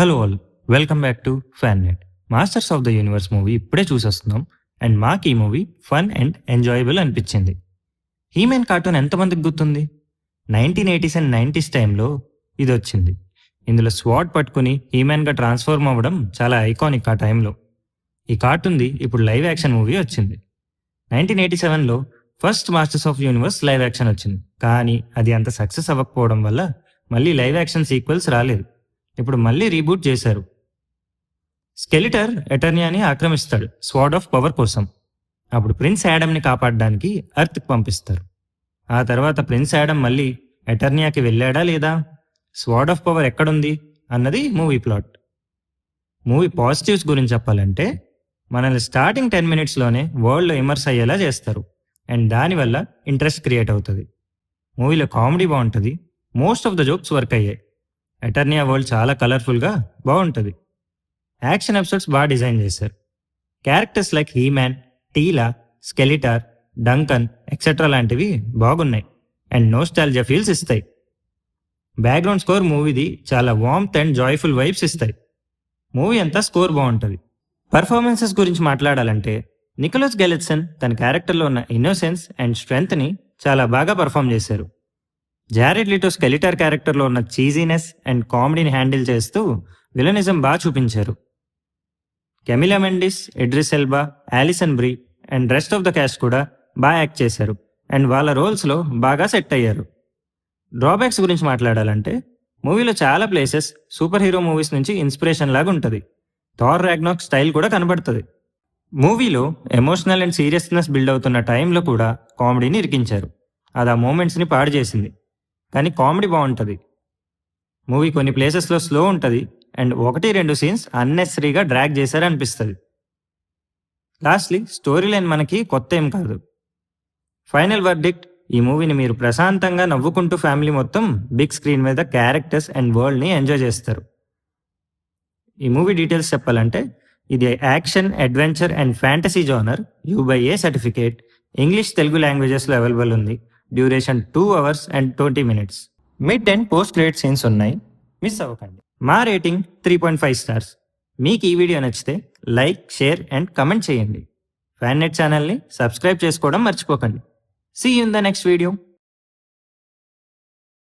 Hello all, welcome back to fan net. Masters of the universe movie ఇప్పుడే చూసేస్తున్నాం and మాకు ఈ movie fun and enjoyable అనిపించింది. హీమెన్ cartoon ఎంతమందికి గుర్తుంది? 1980s అండ్ 90s టైంలో ఇది వచ్చింది. ఇందులో స్వాట్ పట్టుకుని హీమెన్గా ట్రాన్స్ఫార్మ్ అవ్వడం చాలా ఐకానిక్ ఆ టైంలో. ఈ కార్టూన్ది ఇప్పుడు లైవ్ యాక్షన్ మూవీ వచ్చింది. 1987లో first masters of universe live action వచ్చింది, కానీ అది అంత సక్సెస్ అవ్వకపోవడం వల్ల మళ్ళీ లైవ్ యాక్షన్ సీక్వెల్స్ రాలేదు. ఇప్పుడు మళ్ళీ రీబూట్ చేశారు. స్కెలిటర్ ఎటర్నియాని ఆక్రమిస్తాడు స్వార్డ్ ఆఫ్ పవర్ కోసం. అప్పుడు ప్రిన్స్ యాడమ్ని కాపాడడానికి అర్త్కి పంపిస్తారు. ఆ తర్వాత ప్రిన్స్ యాడమ్ మళ్ళీ ఎటర్నియాకి వెళ్ళాడా లేదా, స్వార్డ్ ఆఫ్ పవర్ ఎక్కడుంది అన్నది మూవీ ప్లాట్. మూవీ పాజిటివ్స్ గురించి చెప్పాలంటే, మనల్ని స్టార్టింగ్ 10 minutesలోనే వరల్డ్లో ఇమర్స్ అయ్యేలా చేస్తారు అండ్ దానివల్ల ఇంట్రెస్ట్ క్రియేట్ అవుతుంది. మూవీలో కామెడీ బాగుంటుంది, most of the jokes work అయ్యాయి. ఎటర్నియా వరల్డ్ చాలా కలర్ఫుల్గా బాగుంటుంది. యాక్షన్ ఎపిసోడ్స్ బాగా డిజైన్ చేశారు. Characters like He Man, Teela, Skeletor, Duncan etcetera లాంటివి బాగున్నాయి అండ్ నోస్టాల్జియా ఫీల్స్ ఇస్తాయి. బ్యాక్గ్రౌండ్ స్కోర్ మూవీది చాలా వార్మ్త్ అండ్ జాయ్ఫుల్ వైబ్స్ ఇస్తాయి. మూవీ అంతా స్కోర్ బాగుంటుంది. పర్ఫార్మెన్సెస్ గురించి మాట్లాడాలంటే, నికోలస్ గెలిట్సన్ తన క్యారెక్టర్లో ఉన్న ఇన్నోసెన్స్ అండ్ స్ట్రెంగ్త్ని చాలా బాగా పర్ఫామ్ చేశారు. జారెడ్ లీటో స్కెలిటర్ క్యారెక్టర్లో ఉన్న చీజీనెస్ అండ్ కామెడీని హ్యాండిల్ చేస్తూ విలనిజం బాగా చూపించారు. Camila Mendes, Idris Elba, Alison Brie and rest of the cast కూడా బాగా యాక్ట్ చేశారు అండ్ వాళ్ళ రోల్స్లో బాగా సెట్ అయ్యారు. డ్రాబ్యాక్స్ గురించి మాట్లాడాలంటే, మూవీలో చాలా ప్లేసెస్ సూపర్ హీరో మూవీస్ నుంచి ఇన్స్పిరేషన్ లాగా ఉంటుంది. థార్ రాగ్నాక్ స్టైల్ కూడా కనబడుతుంది. మూవీలో ఎమోషనల్ అండ్ సీరియస్నెస్ బిల్డ్ అవుతున్న టైంలో కూడా కామెడీని ఇరికించారు. అది ఆ మూమెంట్స్ని పాడు చేసింది, కానీ కామెడీ బాగుంటుంది. మూవీ కొన్ని ప్లేసెస్లో స్లో ఉంటుంది అండ్ 1-2 సీన్స్ అన్నెసరీగా డ్రాగ్ చేశారనిపిస్తుంది. లాస్ట్లీ స్టోరీ లైన్ మనకి కొత్త ఏం కాదు. ఫైనల్ వర్డిక్ట్, ఈ మూవీని మీరు ప్రశాంతంగా నవ్వుకుంటూ ఫ్యామిలీ మొత్తం బిగ్ స్క్రీన్ మీద క్యారెక్టర్స్ అండ్ వరల్డ్ని ఎంజాయ్ చేస్తారు. ఈ మూవీ డీటెయిల్స్ చెప్పాలంటే, ఇది action, adventure and fantasy genre UA certificate, English, Telugu లాంగ్వేజెస్లో అవైలబుల్ ఉంది. Duration 2 hours and 20 minutes. Mid and post credit scenes ఉన్నాయి, మిస్ అవ్వకండి. మా రేటింగ్ 3.5 stars. మీకు ఈ వీడియో నచ్చితే లైక్, షేర్ అండ్ కమెంట్ చేయండి. ఫ్యాన్ నెట్ ఛానల్ని సబ్స్క్రైబ్ చేసుకోవడం మర్చిపోకండి. See you in the next video.